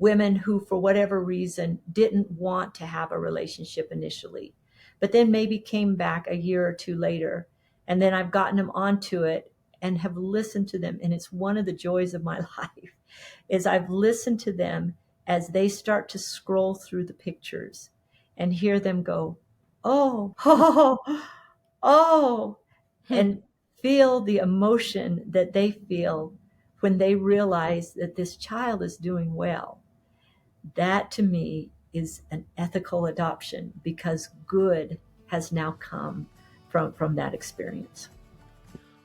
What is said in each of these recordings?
women who, for whatever reason, didn't want to have a relationship initially, but then maybe came back a year or two later. And then I've gotten them onto it and have listened to them. And it's one of the joys of my life is I've listened to them as they start to scroll through the pictures and hear them go, oh, oh, oh, and feel the emotion that they feel when they realize that this child is doing well. That to me is an ethical adoption because good has now come from that experience.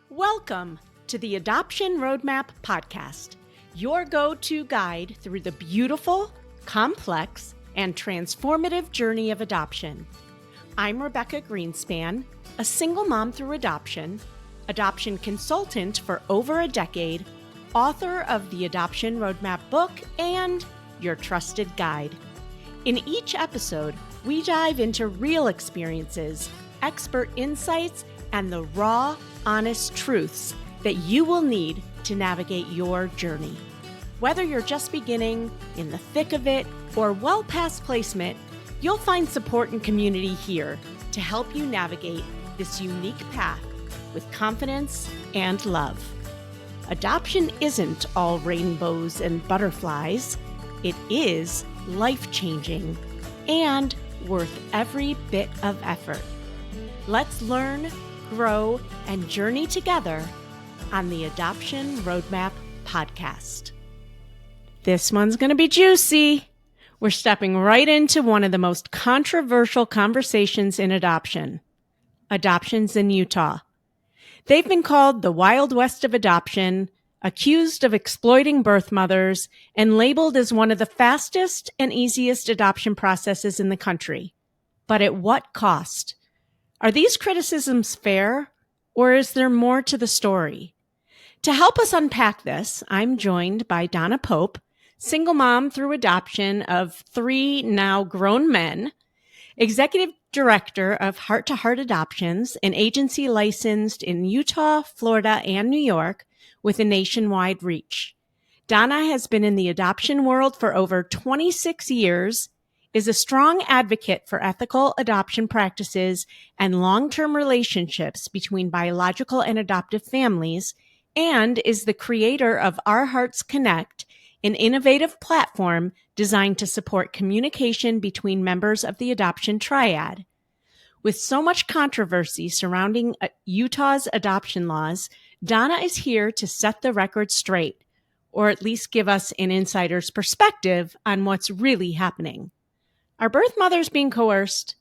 Welcome to the Adoption Roadmap Podcast, your go-to guide through the beautiful, complex, and transformative journey of adoption. I'm Rebecca Gruenspan, a single mom through adoption consultant for over a decade, author of the Adoption Roadmap book, and your trusted guide. In each episode, we dive into real experiences, expert insights, and the raw, honest truths that you will need to navigate your journey. Whether you're just beginning, in the thick of it, or well past placement, you'll find support and community here to help you navigate this unique path with confidence and love. Adoption isn't all rainbows and butterflies. It is life-changing and worth every bit of effort. Let's learn, grow, and journey together on the Adoption Roadmap Podcast. This one's going to be juicy. We're stepping right into one of the most controversial conversations in adoption. Adoptions in Utah. They've been called the Wild West of adoption, accused of exploiting birth mothers, and labeled as one of the fastest and easiest adoption processes in the country. But at what cost? Are these criticisms fair, or is there more to the story? To help us unpack this, I'm joined by Donna Pope, single mom through adoption of 3 now grown men, executive director of Heart to Heart Adoptions, an agency licensed in Utah, Florida, and New York with a nationwide reach. Donna has been in the adoption world for over 26 years, is a strong advocate for ethical adoption practices and long-term relationships between biological and adoptive families, and is the creator of Our Hearts Connect, an innovative platform designed to support communication between members of the adoption triad. With so much controversy surrounding Utah's adoption laws, Donna is here to set the record straight, or at least give us an insider's perspective on what's really happening. Are birth mothers being coerced?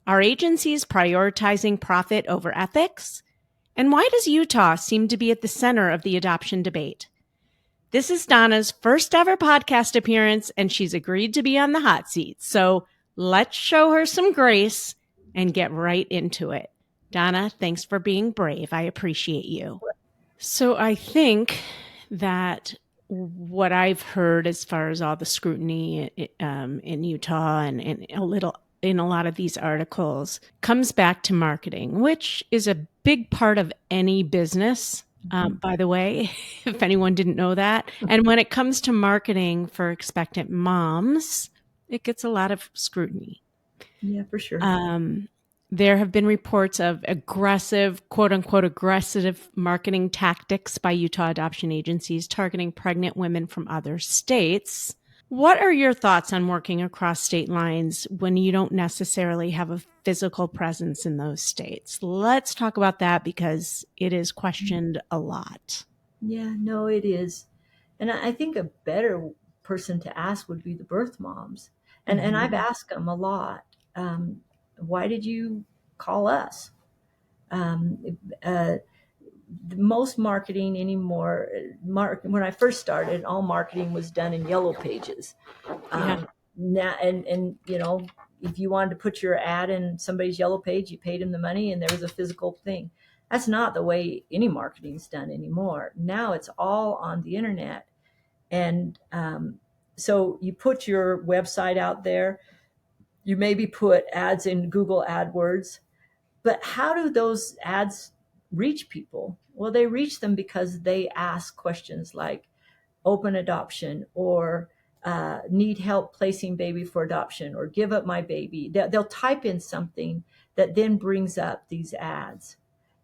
Are agencies prioritizing profit over ethics? And why does Utah seem to be at the center of the adoption debate? This is Donna's first ever podcast appearance, and she's agreed to be on the hot seat. So let's show her some grace and get right into it. Donna, thanks for being brave. I appreciate you. So I think that what I've heard as far as all the scrutiny in Utah and a little in a lot of these articles comes back to marketing, which is a big part of any business. By the way, if anyone didn't know that. And when it comes to marketing for expectant moms, it gets a lot of scrutiny. Yeah, for sure. There have been reports of aggressive, quote unquote, aggressive marketing tactics by Utah adoption agencies targeting pregnant women from other states. What are your thoughts on working across state lines when you don't necessarily have a physical presence in those states? Let's talk about that because it is questioned a lot. Yeah, no, it is. And I think a better person to ask would be the birth moms. And I've asked them a lot, why did you call us? Most marketing anymore, when I first started, all marketing was done in yellow pages. Now, and you know, if you wanted to put your ad in somebody's yellow page, you paid them the money and there was a physical thing. That's not the way any marketing is done anymore. Now it's all on the internet. And so you put your website out there, you maybe put ads in Google AdWords, but how do those ads reach people? Well, they reach them because they ask questions like open adoption or need help placing baby for adoption, or give up my baby. They'll type in something that then brings up these ads.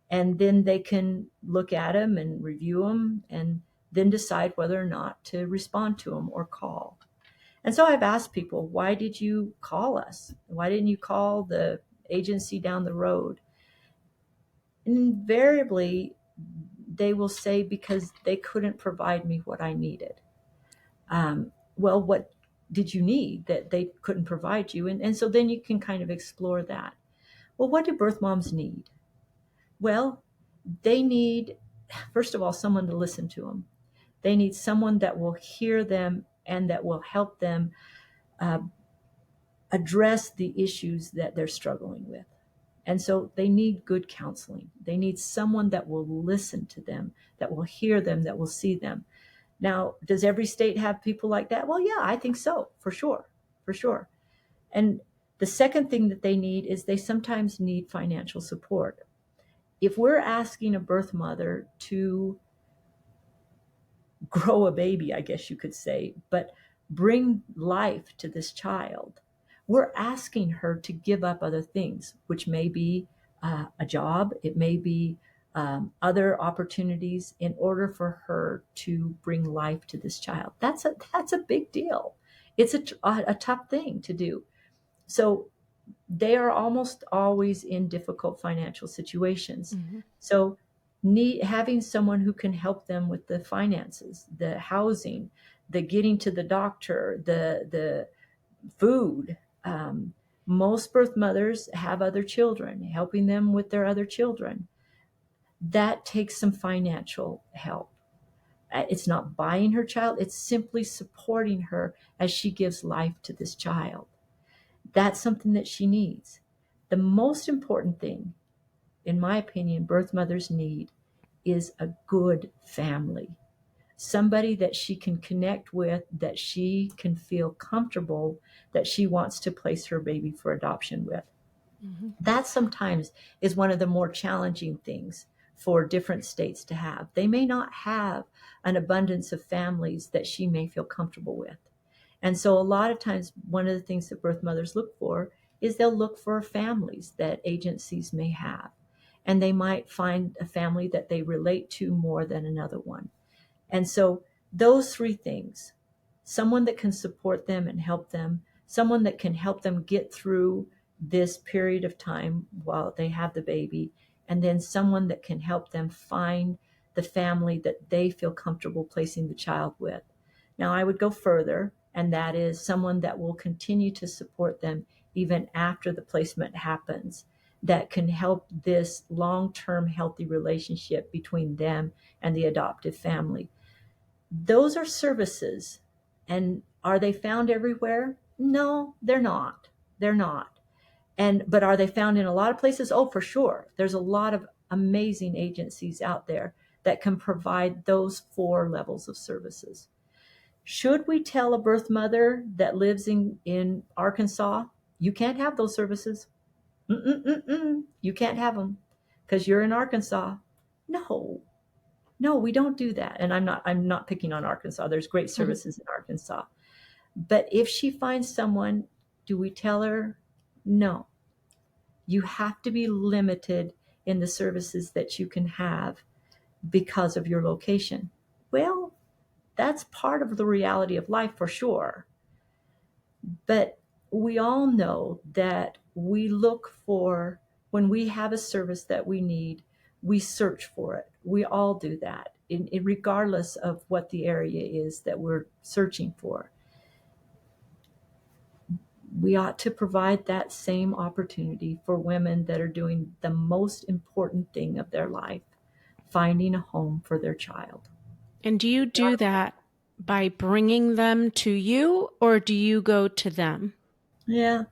And then they can look at them and review them and then decide whether or not to respond to them or call. And so I've asked people, why did you call us? Why didn't you call the agency down the road? And invariably, they will say, because they couldn't provide me what I needed. Well, what did you need that they couldn't provide you? And so then you can kind of explore that. Well, what do birth moms need? Well, they need, first of all, someone to listen to them. They need someone that will hear them and that will help them uh, address the issues that they're struggling with. And so they need good counseling. They need someone that will listen to them, that will hear them, that will see them. Now, does every state have people like that? Well, yeah, I think so, for sure, for sure. And the second thing that they need is they sometimes need financial support. If we're asking a birth mother to grow a baby, I guess you could say, but bring life to this child, we're asking her to give up other things, which may be a job, it may be other opportunities in order for her to bring life to this child. That's a big deal. It's a tough thing to do. So they are almost always in difficult financial situations. Mm-hmm. So having someone who can help them with the finances, the housing, the getting to the doctor, the food. Most birth mothers have other children, helping them with their other children. That takes some financial help. It's not buying her child, it's simply supporting her as she gives life to this child. That's something that she needs. The most important thing, in my opinion, birth mothers need is a good family. Somebody that she can connect with, that she can feel comfortable, that she wants to place her baby for adoption with. Mm-hmm. That sometimes is one of the more challenging things for different states to have. They may not have an abundance of families that she may feel comfortable with. And so a lot of times, one of the things that birth mothers look for is they'll look for families that agencies may have. And they might find a family that they relate to more than another one. And so those three things, someone that can support them and help them, someone that can help them get through this period of time while they have the baby, and then someone that can help them find the family that they feel comfortable placing the child with. Now, I would go further, and that is someone that will continue to support them even after the placement happens, that can help this long-term healthy relationship between them and the adoptive family. Those are services. And are they found everywhere? No, they're not. They're not. But are they found in a lot of places? Oh, for sure. There's a lot of amazing agencies out there that can provide those four levels of services. Should we tell a birth mother that lives in Arkansas, you can't have those services? You can't have them because you're in Arkansas. No, no, we don't do that. And I'm not picking on Arkansas. There's great Mm-hmm. services in Arkansas. But if she finds someone, do we tell her? No. You have to be limited in the services that you can have because of your location. Well, that's part of the reality of life for sure. But we all know that we look for, when we have a service that we need, we search for it. We all do that, regardless of what the area is that we're searching for. We ought to provide that same opportunity for women that are doing the most important thing of their life, finding a home for their child. And do you do that by bringing them to you, or do you go to them? Yeah,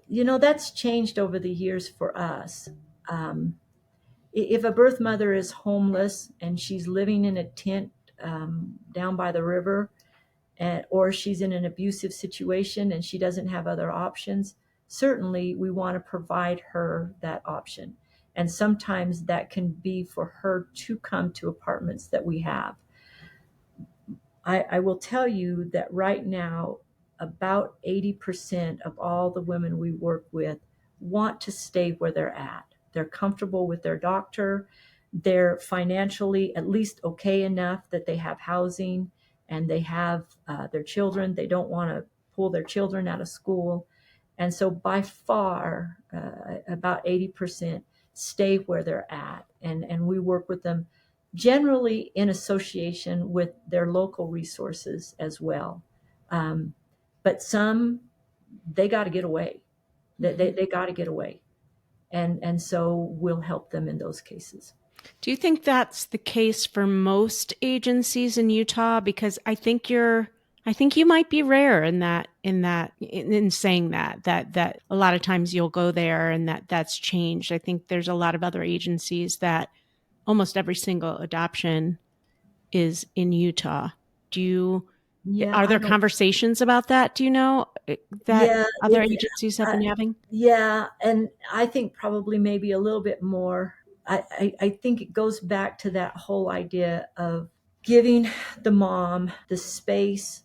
that's changed over the years for us. If a birth mother is homeless and she's living in a tent down by the river, or she's in an abusive situation and she doesn't have other options, certainly we want to provide her that option. And sometimes that can be for her to come to apartments that we have. I will tell you that right now, about 80% of all the women we work with want to stay where they're at. They're comfortable with their doctor. They're financially at least okay enough that they have housing and they have their children. They don't want to pull their children out of school. And so by far, about 80% stay where they're at. And we work with them generally in association with their local resources as well. Um, but some, they got to get away. They got to get away. And so we'll help them in those cases. Do you think that's the case for most agencies in Utah? Because I think you might be rare in saying that a lot of times you'll go there and that's changed. I think there's a lot of other agencies that almost every single adoption is in Utah. Yeah, Are I there don't. conversations about that? Do you know that Yeah, other agencies have been having? yeah, and I think probably maybe a little bit more. I think it goes back to that whole idea of giving the mom the space,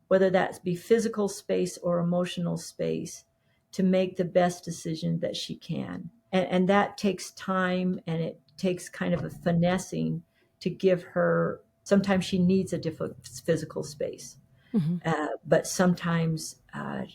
whether that be physical space or emotional space, to make the best decision that she can. And that takes time and it takes kind of a finessing to give her. Sometimes she needs a different physical space. Mm-hmm. But sometimes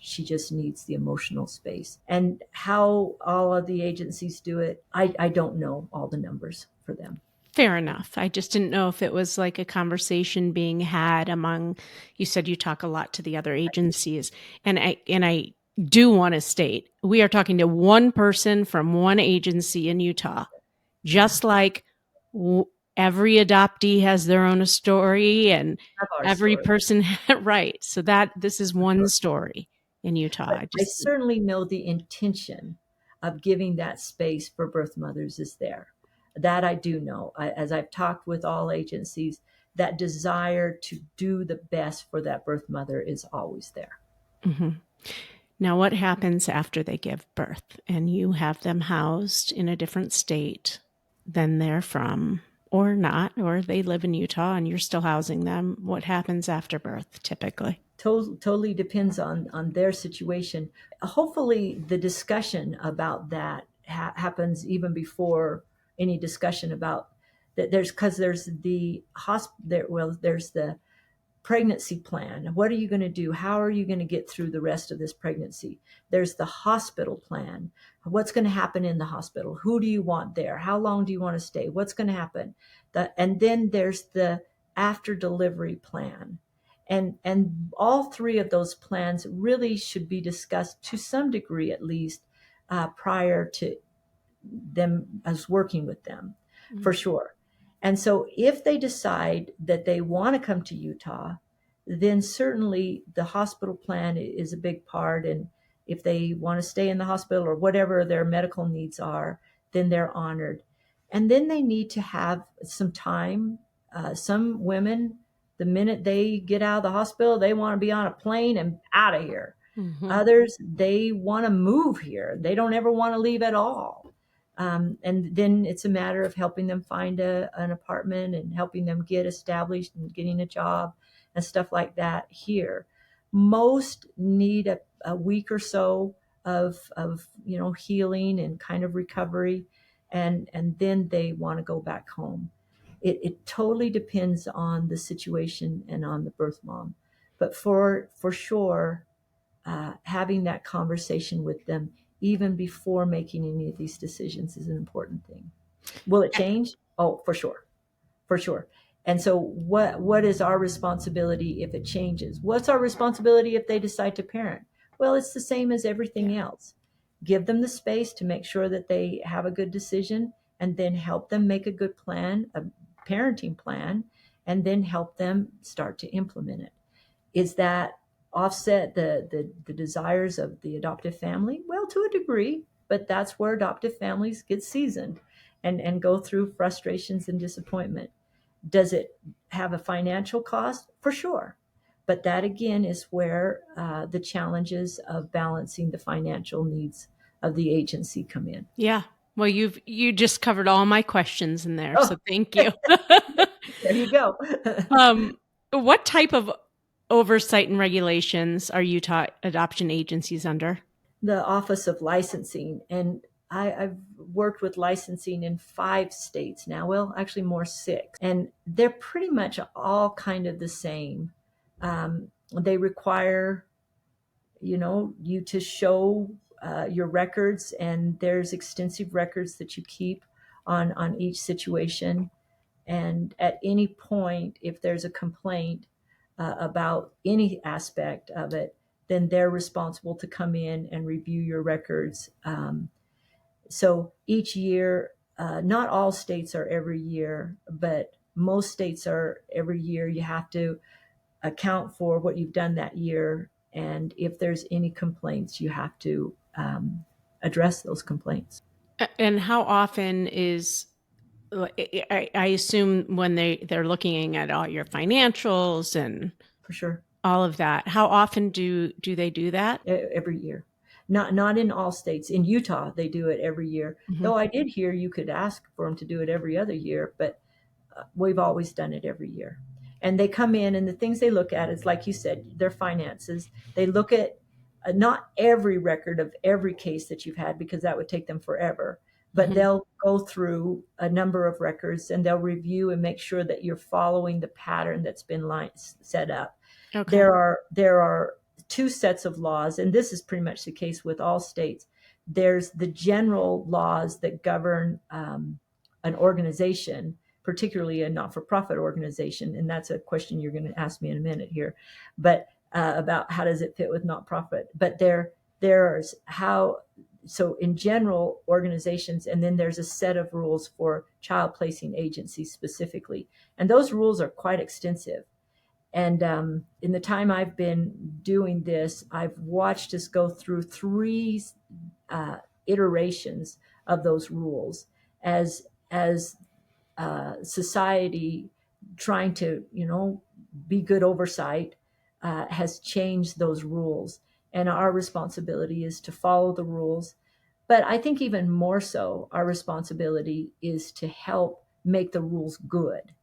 she just needs the emotional space. And how all of the agencies do it, I don't know all the numbers for them. Fair enough. I just didn't know if it was like a conversation being had among, you said you talk a lot to the other agencies. And I do want to state, we are talking to one person from one agency in Utah, just like every adoptee has their own story and Have our every story. person, right. So this is one story in Utah. But I certainly know the intention of giving that space for birth mothers is there. That I do know. As I've talked with all agencies, that desire to do the best for that birth mother is always there. Mm-hmm. Now, what happens after they give birth and you have them housed in a different state than they're from, or not, or they live in Utah and you're still housing them? What happens after birth typically? Totally depends on their situation. Hopefully, the discussion about that happens even before any discussion about that. There's the there's the pregnancy plan. What are you going to do? How are you going to get through the rest of this pregnancy? There's the hospital plan. What's going to happen in the hospital? Who do you want there? How long do you want to stay? What's going to happen? And then there's the after delivery plan. And all three of those plans really should be discussed to some degree, at least, prior to them as working with them, for sure. And so if they decide that they want to come to Utah, then certainly the hospital plan is a big part. And if they want to stay in the hospital or whatever their medical needs are, then they're honored. And then they need to have some time. Some women, the minute they get out of the hospital, they want to be on a plane and out of here. Mm-hmm. Others, they want to move here. They don't ever want to leave at all. And then it's a matter of helping them find an apartment and helping them get established and getting a job and stuff like that here. Most need a week or so of healing and kind of recovery, and then they want to go back home. It totally depends on the situation and on the birth mom, but for sure, having that conversation with them even before making any of these decisions is an important thing. Will it change? Oh, for sure. For sure. And so what is our responsibility if it changes? What's our responsibility if they decide to parent? Well, it's the same as everything else. Give them the space to make sure that they have a good decision, and then help them make a good plan, a parenting plan, and then help them start to implement it. Is that offset the desires of the adoptive family? Well, to a degree, but that's where adoptive families get seasoned and go through frustrations and disappointment. Does it have a financial cost? For sure. But that again is where the challenges of balancing the financial needs of the agency come in. Yeah. Well, you just covered all my questions in there, so thank you. There you go. What type of oversight and regulations are Utah adoption agencies under? The Office of Licensing, and I've worked with licensing in 5 states now. Well, actually more 6, and they're pretty much all kind of the same. They require, you to show your records, and there's extensive records that you keep on each situation. And at any point, if there's a complaint about any aspect of it, then they're responsible to come in and review your records. So each year, not all states are every year, but most states are every year. You have to account for what you've done that year. And if there's any complaints, you have to address those complaints. And how often is I assume when they're looking at all your financials and For sure. all of that, how often do they do that? Every year. Not in all states. In Utah, they do it every year. Mm-hmm. Though I did hear you could ask for them to do it every other year, but we've always done it every year. And they come in, and the things they look at is, like you said, their finances. They look at not every record of every case that you've had, because that would take them forever. But Mm-hmm. they'll go through a number of records, and they'll review and make sure that you're following the pattern that's been set up. Okay. There are 2 sets of laws, and this is pretty much the case with all states. There's the general laws that govern an organization, particularly a not-for-profit organization, and that's a question you're going to ask me in a minute here, but about how does it fit with not-profit. But there's how, so in general organizations, and then there's a set of rules for child placing agencies specifically, and those rules are quite extensive. And in the time I've been doing this, I've watched us go through 3 iterations of those rules as society, trying to be good oversight, has changed those rules, and our responsibility is to follow the rules. But I think even more so, our responsibility is to help make the rules good.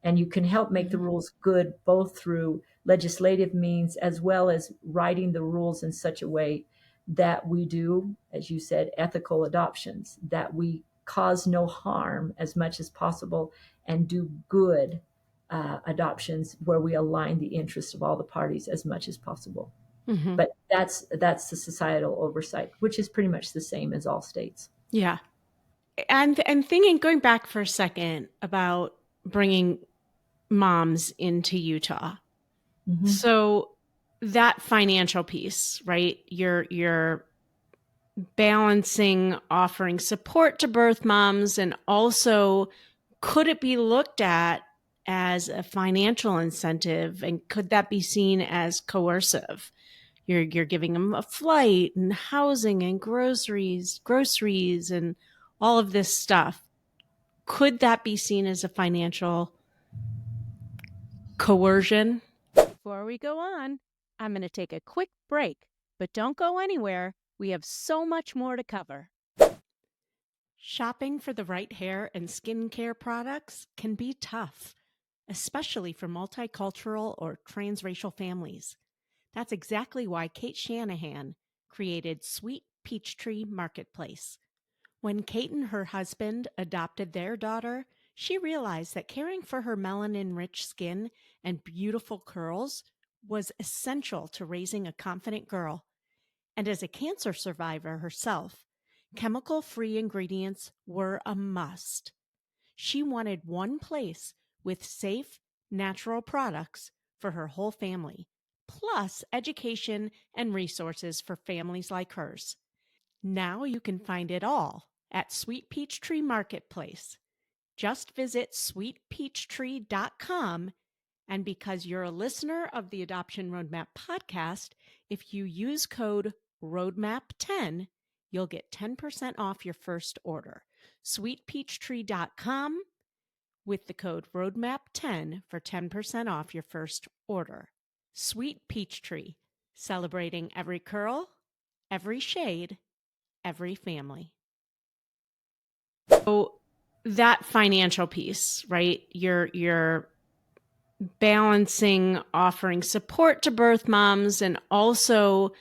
And you can help make the rules good both through legislative means, as well as writing the rules in such a way that we do, as you said, ethical adoptions, that we cause no harm as much as possible, and do good adoptions where we align the interests of all the parties as much as possible. Mm-hmm. But that's the societal oversight, which is pretty much the same as all states. Yeah. And thinking, going back for a second about bringing moms into Utah. Mm-hmm. So that financial piece, right? You're balancing offering support to birth moms, and also could it be looked at as a financial incentive, and could that be seen as coercive? You're giving them a flight and housing and groceries and all of this stuff. Could that be seen as a financial coercion? Before we go on, I'm going to take a quick break, but don't go anywhere. We have so much more to cover. Shopping for the right hair and skincare products can be tough, especially for multicultural or transracial families. That's exactly why Kate Shanahan created Sweet Peachtree Marketplace. When Kate and her husband adopted their daughter, she realized that caring for her melanin-rich skin and beautiful curls was essential to raising a confident girl. And as a cancer survivor herself, chemical-free ingredients were a must. She wanted one place with safe, natural products for her whole family, plus education and resources for families like hers. Now you can find it all at Sweet Peachtree Marketplace. Just visit sweetpeachtree.com, and because you're a listener of the Adoption Roadmap podcast, if you use code ROADMAP10, you'll get 10% off your first order. sweetpeachtree.com with the code ROADMAP10 for 10% off your first order. Sweet Peachtree, celebrating every curl, every shade, every family. So that financial piece, right? You're balancing offering support to birth moms, and also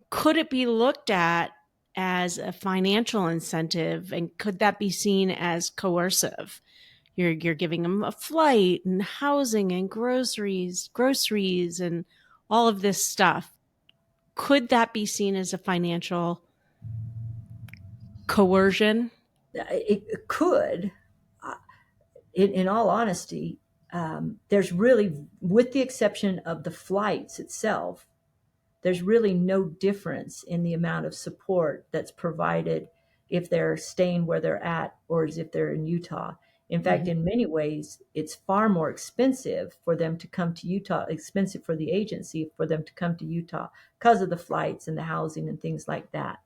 could it be looked at as a financial incentive, and could that be seen as coercive? You're giving them a flight and housing and groceries and all of this stuff. Could that be seen as a financial coercion? It could. In all honesty, there's really, with the exception of the flights itself, there's really no difference in the amount of support that's provided if they're staying where they're at or as if they're in Utah. In fact, in many ways, it's far more expensive for them to come to Utah, expensive for the agency for them to come to Utah because of the flights and the housing and things like that.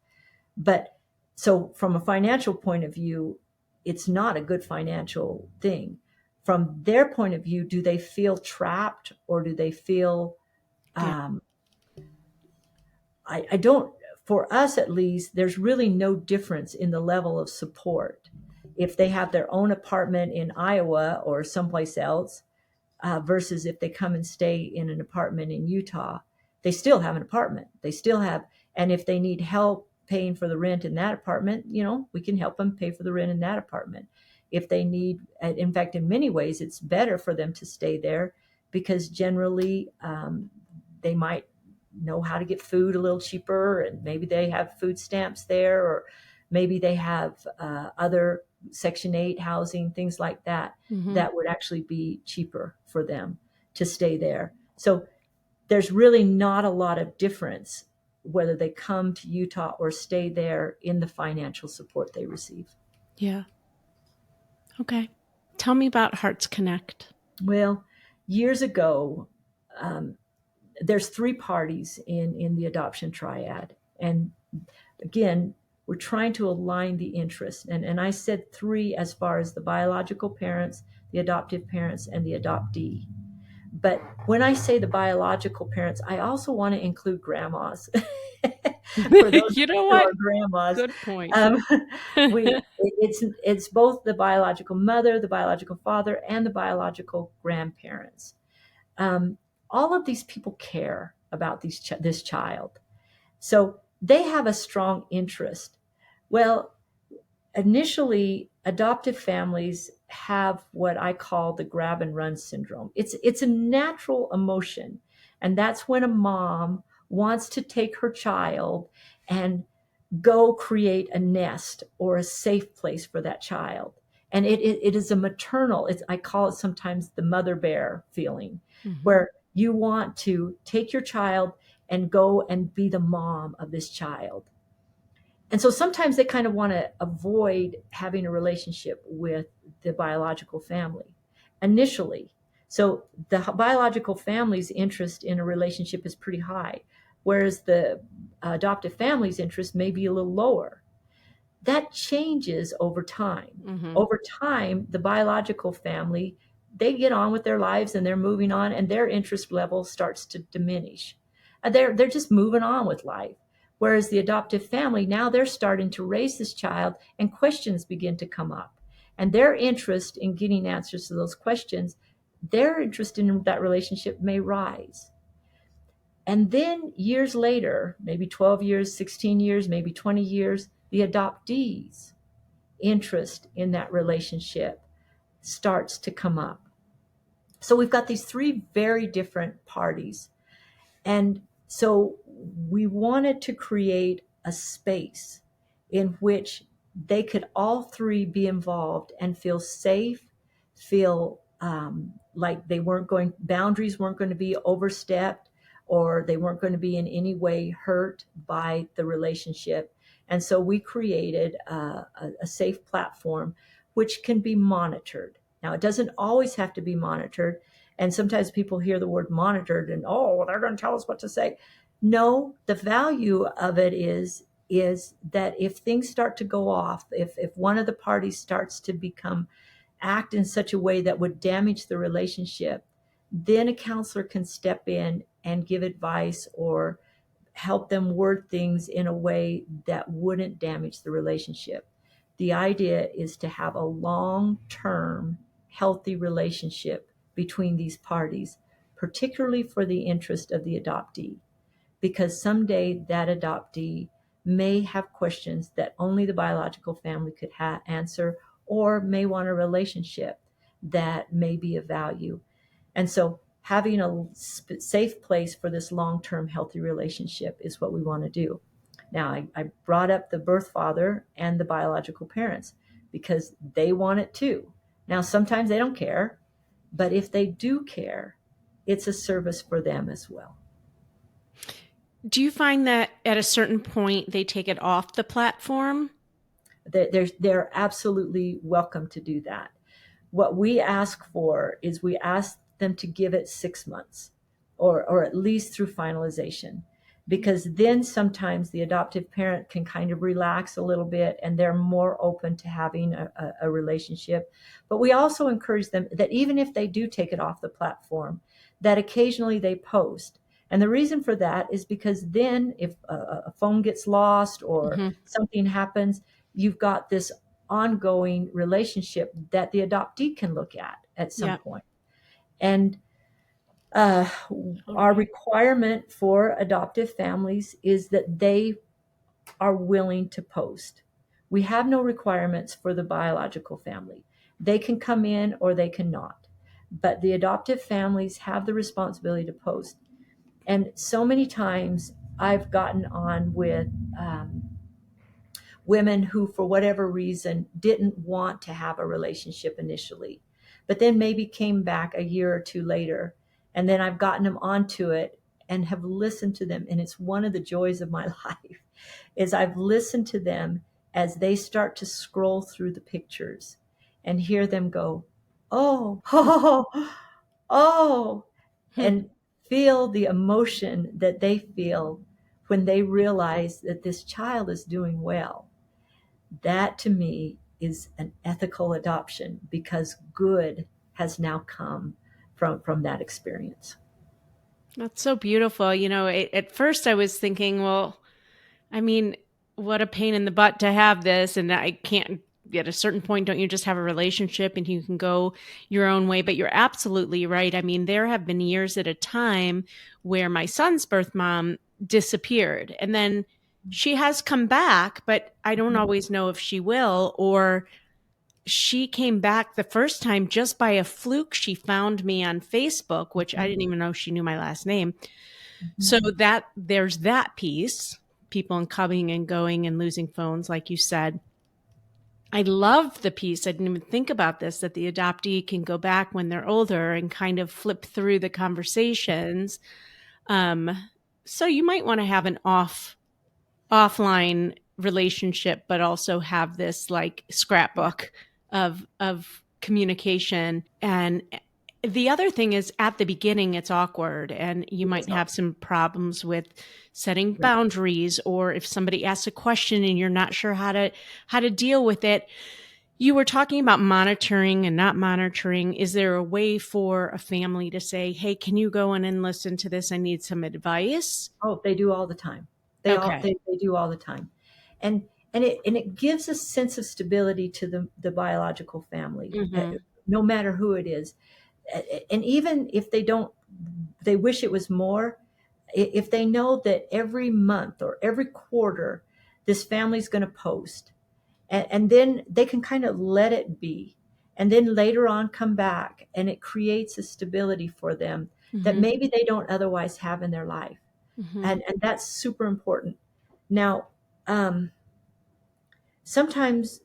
But so from a financial point of view, it's not a good financial thing. From their point of view, do they feel trapped or do they feel, I don't, for us at least, there's really no difference in the level of support. If they have their own apartment in Iowa or someplace else, versus if they come and stay in an apartment in Utah, they still have an apartment. They still have, and if they need help paying for the rent in that apartment, we can help them pay for the rent in that apartment. If they need, in fact, in many ways, it's better for them to stay there because generally they might know how to get food a little cheaper, and maybe they have food stamps there, or maybe they have other Section 8 housing, things like that, that would actually be cheaper for them to stay there. So there's really not a lot of difference whether they come to Utah or stay there in the financial support they receive. Yeah. Okay. Tell me about Hearts Connect. Well, years ago, there's 3 parties in the adoption triad. And again, we're trying to align the interests. And I said 3 as far as the biological parents, the adoptive parents, and the adoptee. But when I say the biological parents, I also want to include grandmas. For those You know who what? are grandmas. Good point. It's both the biological mother, the biological father, and the biological grandparents. All of these people care about this child. So they have a strong interest. Well, initially, adoptive families have what I call the grab and run syndrome. It's a natural emotion. And that's when a mom wants to take her child and go create a nest or a safe place for that child. And it is a maternal, I call it sometimes the mother bear feeling, where you want to take your child and go and be the mom of this child. And so sometimes they kind of want to avoid having a relationship with the biological family initially. So the biological family's interest in a relationship is pretty high, whereas the adoptive family's interest may be a little lower. That changes over time. Over time, the biological family, they get on with their lives and they're moving on, and their interest level starts to diminish. They're just moving on with life. Whereas the adoptive family, now they're starting to raise this child and questions begin to come up. And their interest in getting answers to those questions, their interest in that relationship may rise. And then years later, maybe 12 years, 16 years, maybe 20 years, the adoptee's interest in that relationship starts to come up. So we've got these 3 very different parties. And so we wanted to create a space in which they could all 3 be involved and feel safe, feel like boundaries weren't going to be overstepped, or they weren't going to be in any way hurt by the relationship. And so we created a safe platform which can be monitored. Now, it doesn't always have to be monitored. And sometimes people hear the word monitored and, they're going to tell us what to say. No, the value of it is that if things start to go off, if one of the parties starts to act in such a way that would damage the relationship, then a counselor can step in and give advice or help them word things in a way that wouldn't damage the relationship. The idea is to have a long-term, healthy relationship between these parties, particularly for the interest of the adoptee, because someday that adoptee may have questions that only the biological family could answer, or may want a relationship that may be of value. And so having a safe place for this long-term healthy relationship is what we want to do. Now, I brought up the birth father and the biological parents because they want it too. Now, sometimes they don't care, but if they do care, it's a service for them as well. Do you find that at a certain point they take it off the platform? They're absolutely welcome to do that. What we ask for is we ask them to give it 6 months or at least through finalization, because then sometimes the adoptive parent can kind of relax a little bit and they're more open to having a relationship. But we also encourage them that even if they do take it off the platform, that occasionally they post. And the reason for that is because then if a phone gets lost or something happens, you've got this ongoing relationship that the adoptee can look at some point. And our requirement for adoptive families is that they are willing to post. We have no requirements for the biological family. They can come in or they cannot. But the adoptive families have the responsibility to post. And so many times I've gotten on with women who, for whatever reason, didn't want to have a relationship initially, but then maybe came back a year or two later. And then I've gotten them onto it and have listened to them. And it's one of the joys of my life is I've listened to them as they start to scroll through the pictures and hear them go, oh, oh, and feel the emotion that they feel when they realize that this child is doing well. That to me is an ethical adoption because good has now come from that experience. That's so beautiful. At first I was thinking, well, I mean, what a pain in the butt to have this. And I can't, at a certain point, don't you just have a relationship and you can go your own way? But you're absolutely right. I mean, there have been years at a time where my son's birth mom disappeared and then she has come back, but I don't always know if she will, or she came back the first time just by a fluke. She found me on Facebook, which I didn't even know she knew my last name. So that there's that piece, people coming and going and losing phones, like you said. I love the piece. I didn't even think about this, that the adoptee can go back when they're older and kind of flip through the conversations. So you might want to have an offline relationship, but also have this like scrapbook of communication. And the other thing is at the beginning, it's awkward and you might have some problems with setting boundaries, or if somebody asks a question and you're not sure how to deal with it. You were talking about monitoring and not monitoring. Is there a way for a family to say, hey, can you go in and listen to this? I need some advice. Oh, they do all the time. They do all the time. And it gives a sense of stability to the biological family, no matter who it is. And even if they wish it was more, if they know that every month or every quarter, this family's going to post, and then they can kind of let it be. And then later on come back, and it creates a stability for them that maybe they don't otherwise have in their life. And that's super important. Now, sometimes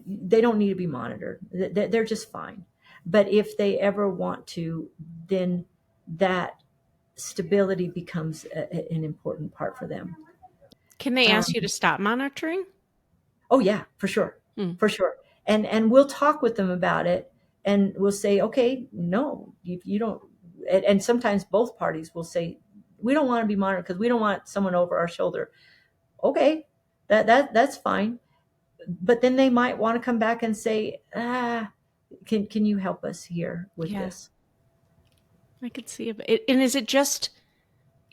they don't need to be monitored. They're just fine. But if they ever want to, then that stability becomes an important part for them. Can they ask you to stop monitoring? Oh yeah, for sure. For sure. And we'll talk with them about it, and we'll say, okay, no, you don't. And sometimes both parties will say, we don't want to be monitored because we don't want someone over our shoulder. Okay, that's fine. But then they might want to come back and say, can you help us here with this? I could see it. And is it just,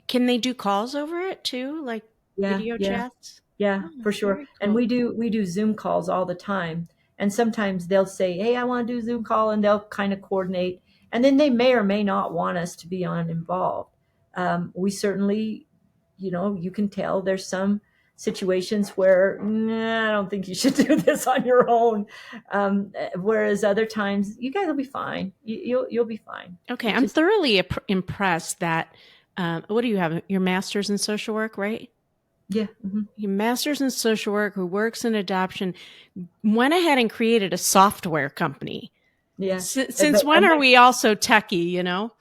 can they do calls over it too? Like video chats? Yeah, for sure. Cool. And we do Zoom calls all the time. And sometimes they'll say, hey, I want to do a Zoom call, and they'll kind of coordinate. And then they may or may not want us to be involved. We certainly, you can tell there's some situations where, nah, I don't think you should do this on your own. Whereas other times, you guys will be fine. You'll be fine. Okay, I'm thoroughly impressed that, what do you have? Your master's in social work, right? Yeah. Mm-hmm. Your master's in social work who works in adoption went ahead and created a software company. Yeah. Since when are we all so techie, Well,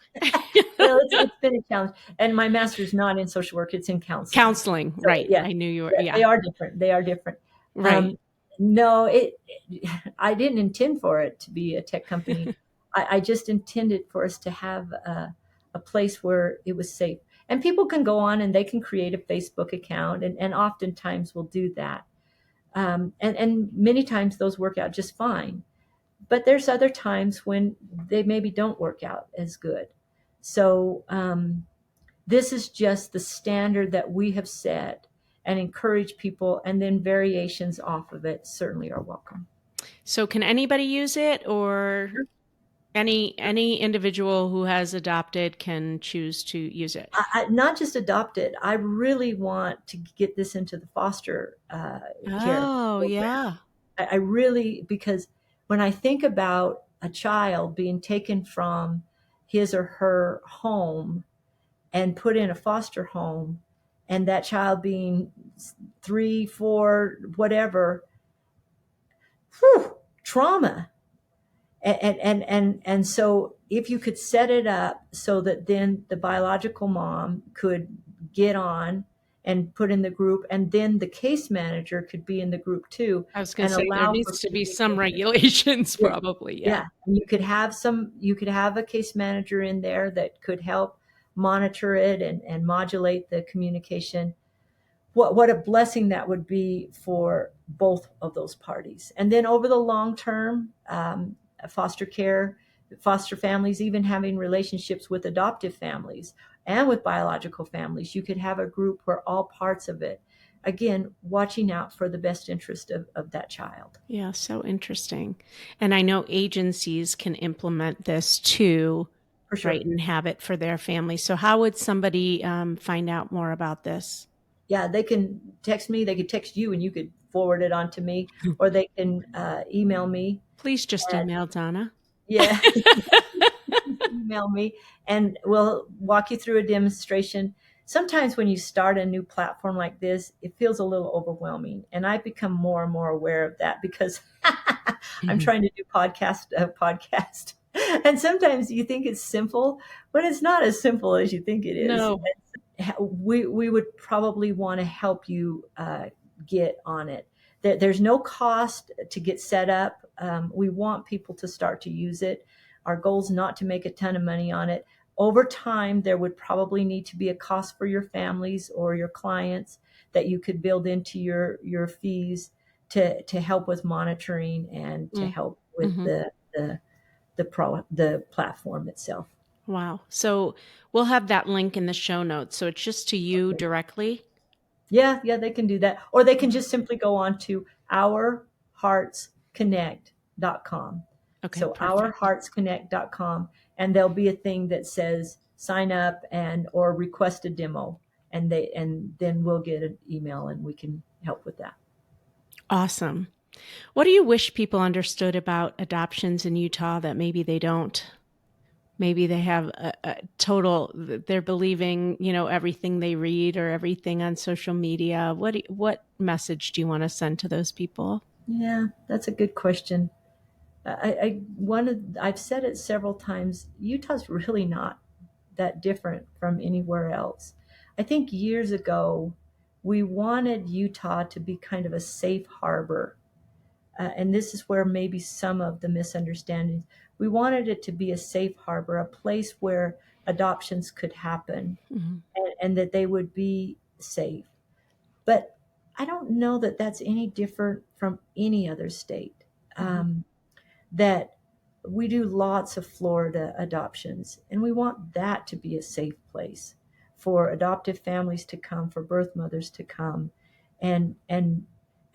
it's been a challenge. And my master's not in social work, it's in counseling. Counseling, so, right. Yeah. I knew you were, yeah. They are different. Right. No, I didn't intend for it to be a tech company. I just intended for us to have a place where it was safe. And people can go on and they can create a Facebook account, and oftentimes we'll do that. And many times those work out just fine. But there's other times when they maybe don't work out as good. So this is just the standard that we have set and encourage people, and then variations off of it certainly are welcome. So can anybody use it, or any individual who has adopted can choose to use it? Not just adopted. I really want to get this into the foster care. Oh, yeah. I really, because when I think about a child being taken from his or her home and put in a foster home, and that child being 3, 4, whatever, trauma. And so if you could set it up so that then the biological mom could get on and put in the group, and then the case manager could be in the group too. I was going to say there needs to be some regulations, probably. Yeah. And you could have a case manager in there that could help monitor it and modulate the communication. What a blessing that would be for both of those parties. And then over the long term, foster care, foster families, even having relationships with adoptive families and with biological families, you could have a group where all parts of it, again, watching out for the best interest of that child. Yeah, so interesting. And I know agencies can implement this too, for sure, right, and have it for their family. So how would somebody find out more about this? Yeah, they can text me. They could text you and you could forward it on to me, or they can email me. Please just email Donna. Yeah. Email me and we'll walk you through a demonstration. Sometimes when you start a new platform like this, it feels a little overwhelming. And I've become more and more aware of that because I'm trying to do podcast. And sometimes you think it's simple, but it's not as simple as you think it is. No. We would probably want to help you get on it. There's no cost to get set up. We want people to start to use it. Our goal is not to make a ton of money on it. Over time, there would probably need to be a cost for your families or your clients that you could build into your fees to help with monitoring and to help with the platform itself. Wow. So we'll have that link in the show notes. So it's just to you directly? Yeah, they can do that. Or they can just simply go on to ourheartsconnect.com. Okay, so ourheartsconnect.com, and there'll be a thing that says sign up or request a demo, and then we'll get an email and we can help with that. Awesome. What do you wish people understood about adoptions in Utah that maybe they don't? Maybe they have a total, they're believing, everything they read or everything on social media. What message do you want to send to those people? Yeah, that's a good question. I've said it several times. Utah's really not that different from anywhere else. I think years ago, we wanted Utah to be kind of a safe harbor. And this is where maybe some of the misunderstandings. We wanted it to be a safe harbor, a place where adoptions could happen and that they would be safe. But I don't know that that's any different from any other state. That we do lots of Florida adoptions, and we want that to be a safe place for adoptive families to come, for birth mothers to come. And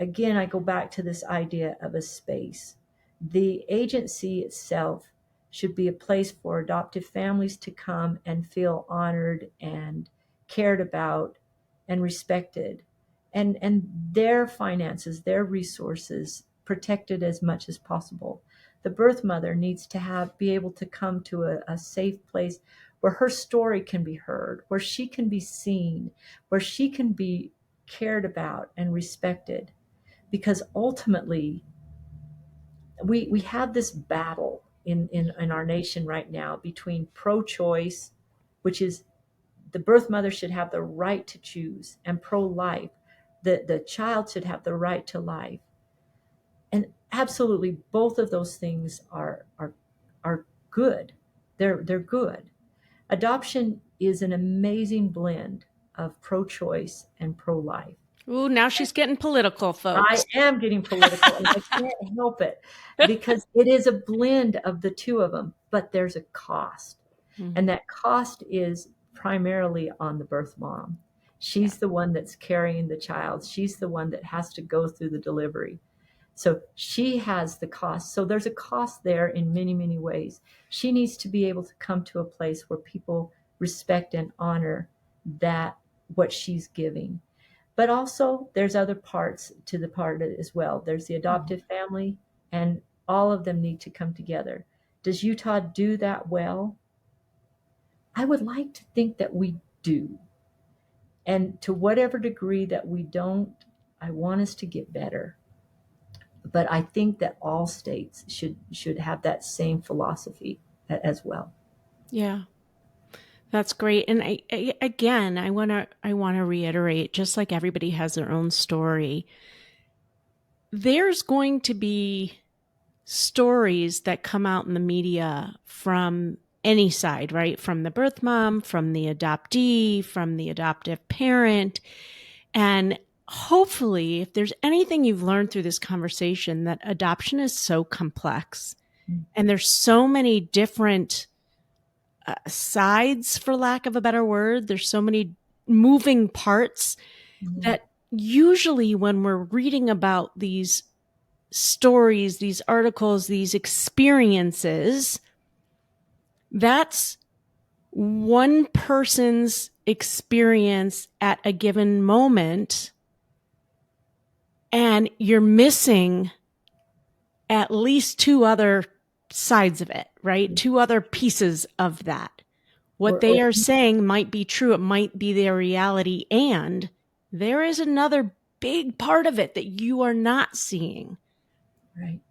again, I go back to this idea of a space. The agency itself should be a place for adoptive families to come and feel honored and cared about and respected, and their finances, their resources protected as much as possible. The birth mother needs to be able to come to a safe place where her story can be heard, where she can be seen, where she can be cared about and respected. Because ultimately, we have this battle in our nation right now between pro-choice, which is the birth mother should have the right to choose, and pro-life, the child should have the right to life. And absolutely both of those things are good. They're good. Adoption is an amazing blend of pro-choice and pro-life. Ooh, now she's getting political, I folks. am getting political and I can't help it because it is a blend of the two of them, but there's a cost. And that cost is primarily on the birth mom. She's the one that's carrying the child. She's the one that has to go through the delivery. So she has the cost. So there's a cost there in many, many ways. She needs to be able to come to a place where people respect and honor that, what she's giving. But also there's other parts to the part as well. There's the adoptive family, and all of them need to come together. Does Utah do that well? I would like to think that we do. And to whatever degree that we don't, I want us to get better. But I think that all states should have that same philosophy as well. Yeah. That's great. And I want to reiterate, just like everybody has their own story, there's going to be stories that come out in the media from any side, right? From the birth mom, from the adoptee, from the adoptive parent. And hopefully, if there's anything you've learned through this conversation, that adoption is so complex and there's so many different sides, for lack of a better word. There's so many moving parts that usually when we're reading about these stories, these articles, these experiences, that's one person's experience at a given moment, and you're missing at least two other sides of it, right? Two other pieces of that. What they are saying might be true. It might be their reality. And there is another big part of it that you are not seeing. Right.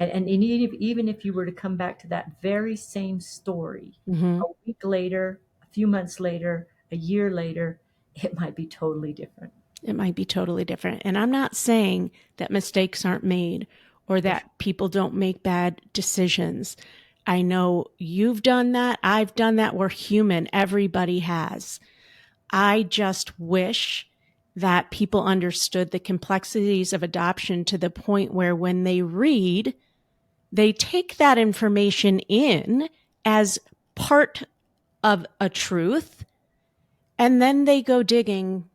And even if you were to come back to that very same story, a week later, a few months later, a year later, it might be totally different. It might be totally different. And I'm not saying that mistakes aren't made or that people don't make bad decisions. I know you've done that. I've done that. We're human. Everybody has. I just wish that people understood the complexities of adoption to the point where when they read, they take that information in as part of a truth, and then they go digging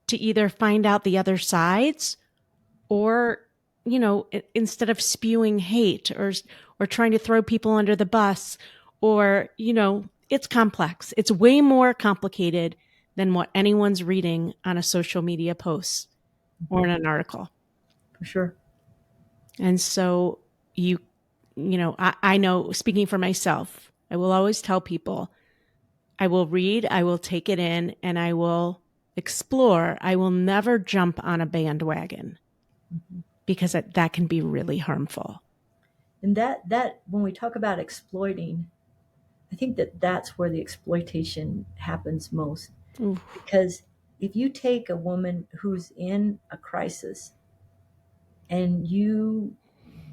to either find out the other sides or, instead of spewing hate or trying to throw people under the bus or, it's complex. It's way more complicated than what anyone's reading on a social media post or in an article. For sure. And so I know, speaking for myself, I will always tell people, I will read, I will take it in, and I will explore. I will never jump on a bandwagon because that can be really harmful. And that when we talk about exploiting, I think that's where the exploitation happens most. Oof. Because if you take a woman who's in a crisis and you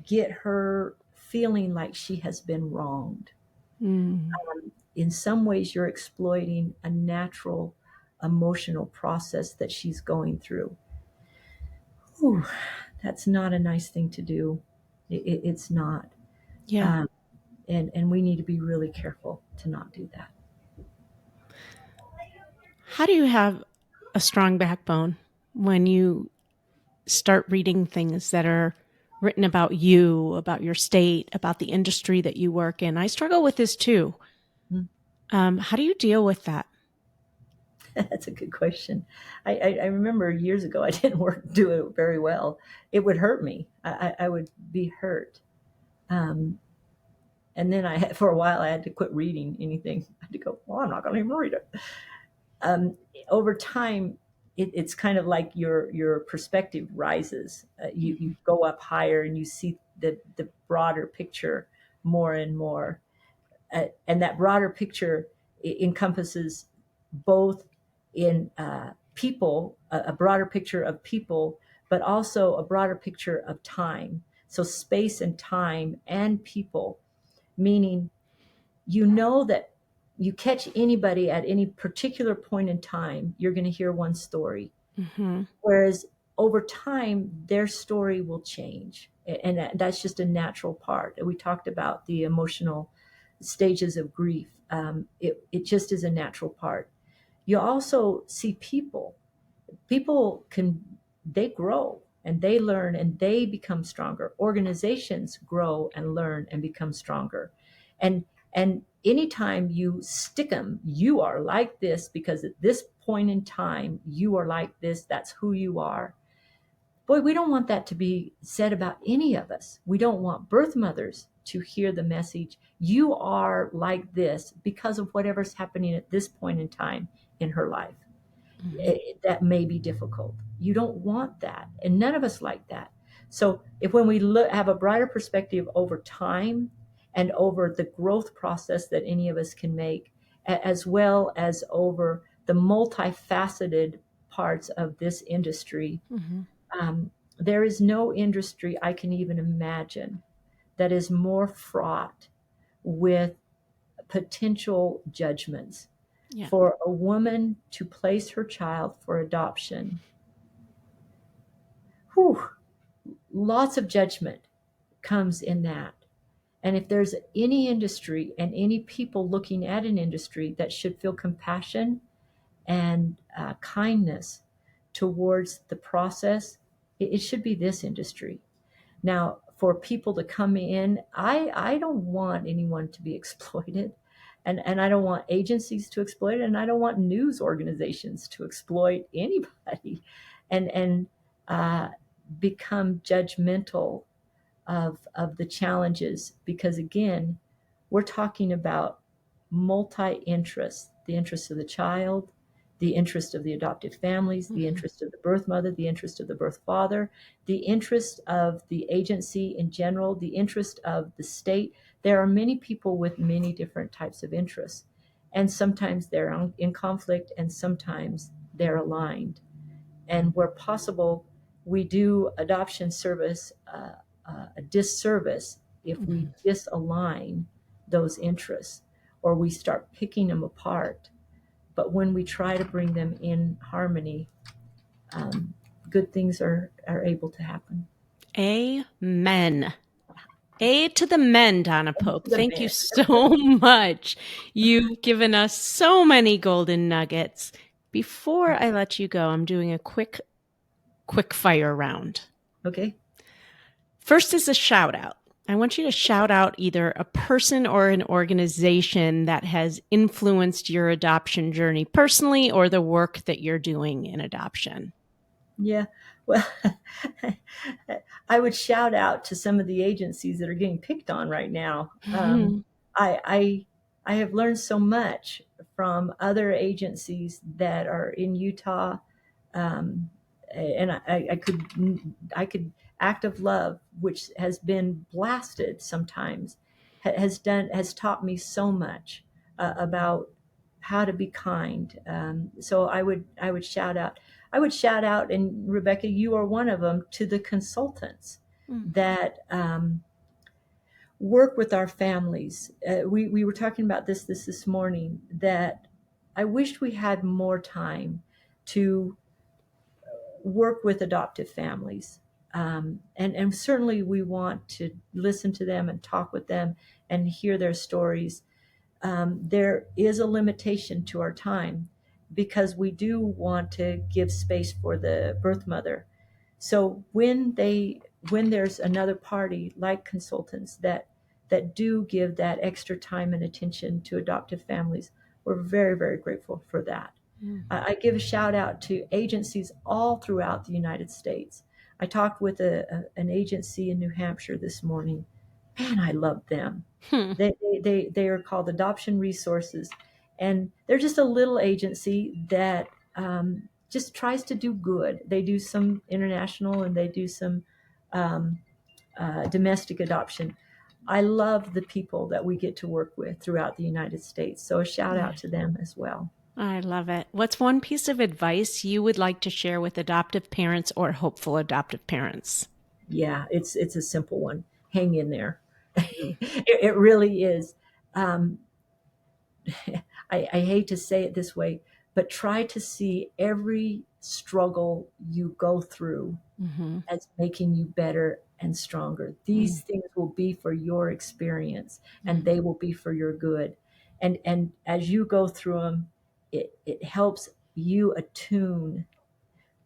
get her feeling like she has been wronged, in some ways you're exploiting a natural emotional process that she's going through. Ooh, that's not a nice thing to do. It's not. Yeah. And we need to be really careful to not do that. How do you have a strong backbone when you start reading things that are written about you, about your state, about the industry that you work in. I struggle with this too. How do you deal with that? That's a good question. I remember years ago I didn't do it very well. It would hurt me. I would be hurt. Um, and then for a while I had to quit reading anything. I had to go, well, I'm not going to even read it. Um, Over time, it's kind of like your perspective rises. You go up higher and you see the broader picture more and more. And that broader picture encompasses both in people, a broader picture of people, but also a broader picture of time. So space and time and people, meaning you know that you catch anybody at any particular point in time, you're going to hear one story. Mm-hmm. Whereas over time, their story will change. And that's just a natural part. We talked about the emotional stages of grief. It just is a natural part. You also see people. They grow and they learn and they become stronger. Organizations grow and learn and become stronger. And anytime you stick them, you are like this because at this point in time, you are like this. That's who you are. Boy, we don't want that to be said about any of us. We don't want birth mothers to hear the message, you are like this because of whatever's happening at this point in time in her life. That may be difficult. You don't want that. And none of us like that. So if when we have a brighter perspective over time and over the growth process that any of us can make, as well as over the multifaceted parts of this industry, Mm-hmm. there is no industry I can even imagine that is more fraught with potential judgments. Yeah. For a woman to place her child for adoption, whew, lots of judgment comes in that. And if there's any industry and any people looking at an industry that should feel compassion and kindness towards the process, it should be this industry. Now, for people to come in, I don't want anyone to be exploited. And I don't want agencies to exploit it. And I don't want news organizations to exploit anybody and uh, become judgmental of the challenges. Because again, we're talking about multi-interests, the interest of the child, the interest of the adoptive families, the Mm-hmm. interest of the birth mother, the interest of the birth father, the interest of the agency in general, the interest of the state. There are many people with many different types of interests. And sometimes they're in conflict and sometimes they're aligned. And where possible, we do adoption service a disservice if we disalign those interests or we start picking them apart. But when we try to bring them in harmony, um, good things are able to happen. Amen. A to the men, Donna Pope. The Thank you men. so much. You've given us so many golden nuggets. Before I let you go, I'm doing a quick fire round. Okay. First is a shout out. I want you to shout out either a person or an organization that has influenced your adoption journey personally or the work that you're doing in adoption. Yeah. Well, I would shout out to some of the agencies that are getting picked on right now. I I have learned so much from other agencies that are in Utah, um, and I could Act of Love, which has been blasted sometimes, has taught me so much about how to be kind. So I would shout out. I would shout out, and Rebecca, you are one of them, to the consultants Mm. that work with our families. We were talking about this morning, that I wished we had more time to work with adoptive families. And certainly we want to listen to them and talk with them and hear their stories. There is a limitation to our time because we do want to give space for the birth mother. So when they when there's another party like consultants that do give that extra time and attention to adoptive families, we're very, very grateful for that. I give a shout out to agencies all throughout the United States. I talked with an agency in New Hampshire this morning. Man, I love them. Hmm. They are called Adoption Resources, and they're just a little agency that just tries to do good. They do some international and they do some um, domestic adoption. I love the people that we get to work with throughout the United States. So a shout out to them as well. I love it. What's one piece of advice you would like to share with adoptive parents or hopeful adoptive parents? Yeah, it's a simple one. Hang in there. It really is. Um, I hate to say it this way, but try to see every struggle you go through Mm-hmm. as making you better and stronger. These things will be for your experience, and they will be for your good. And as you go through them, it helps you attune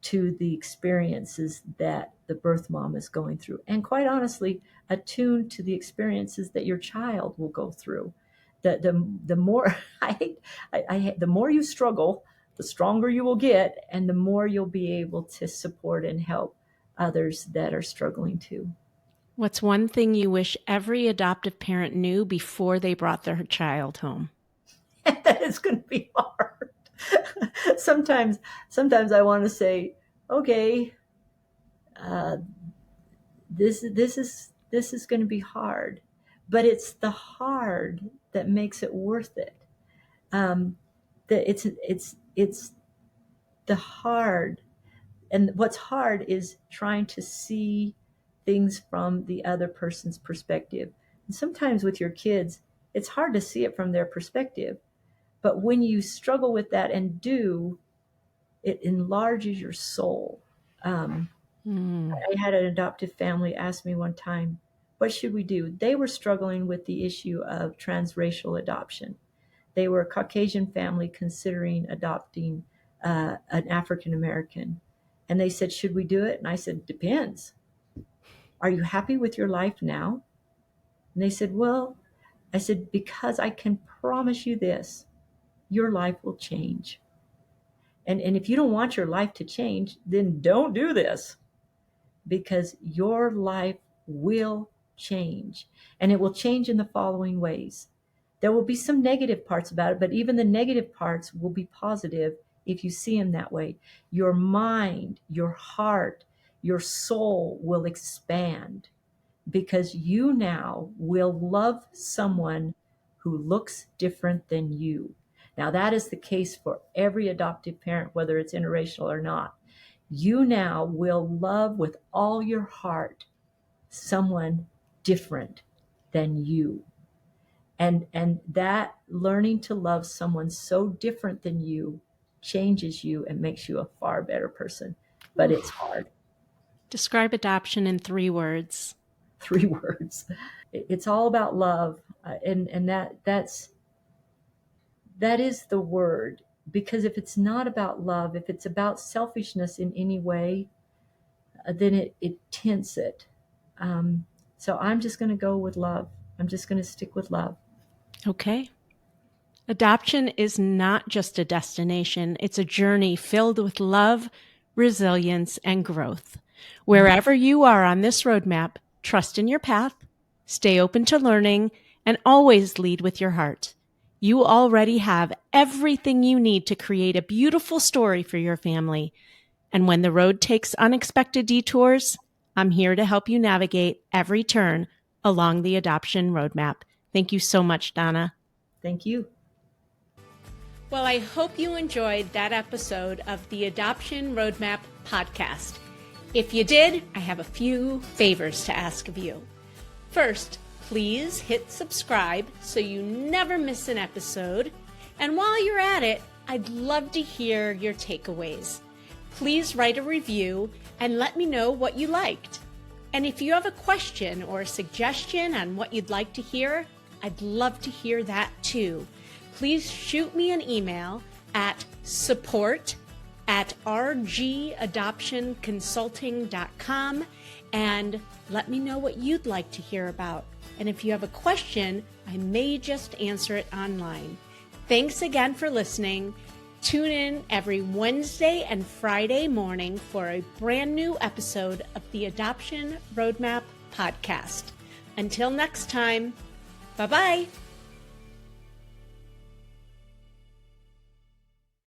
to the experiences that the birth mom is going through. And quite honestly, attune to the experiences that your child will go through. The more the more you struggle, the stronger you will get, and the more you'll be able to support and help others that are struggling too. What's one thing you wish every adoptive parent knew before they brought their child home? That is going to be hard. sometimes I want to say, okay, uh, this is going to be hard, but it's the hard that makes it worth it. That it's the hard, and what's hard is trying to see things from the other person's perspective. And sometimes with your kids, it's hard to see it from their perspective. But when you struggle with that and do, it enlarges your soul. I had an adoptive family ask me one time, what should we do? They were struggling with the issue of transracial adoption. They were a Caucasian family considering adopting an African American. And they said, should we do it? And I said, depends. Are you happy with your life now? And they said, well, I said, because I can promise you this, your life will change. And if you don't want your life to change, then don't do this, because your life will change. And it will change in the following ways. There will be some negative parts about it, but even the negative parts will be positive if you see them that way. Your mind, your heart, your soul will expand because you now will love someone who looks different than you. Now, that is the case for every adoptive parent, whether it's interracial or not. You now will love with all your heart someone different than you. And that learning to love someone so different than you changes you and makes you a far better person. But it's hard. Describe adoption in 3 words. 3 words. It's all about love. And that is the word. Because if it's not about love, if it's about selfishness in any way, then it tints it. So I'm just going to go with love. I'm just going to stick with love. Okay. Adoption is not just a destination. It's a journey filled with love, resilience, and growth. Wherever you are on this roadmap, trust in your path, stay open to learning, and always lead with your heart. You already have everything you need to create a beautiful story for your family. And when the road takes unexpected detours, I'm here to help you navigate every turn along the adoption roadmap. Thank you so much, Donna. Thank you. Well, I hope you enjoyed that episode of the Adoption Roadmap podcast. If you did, I have a few favors to ask of you. First, please hit subscribe so you never miss an episode. And while you're at it, I'd love to hear your takeaways. Please write a review and let me know what you liked. And if you have a question or a suggestion on what you'd like to hear, I'd love to hear that too. Please shoot me an email at support at rgadoptionconsulting.com and let me know what you'd like to hear about. And if you have a question, I may just answer it online. Thanks again for listening. Tune in every Wednesday and Friday morning for a brand new episode of the Adoption Roadmap podcast. Until next time, bye-bye.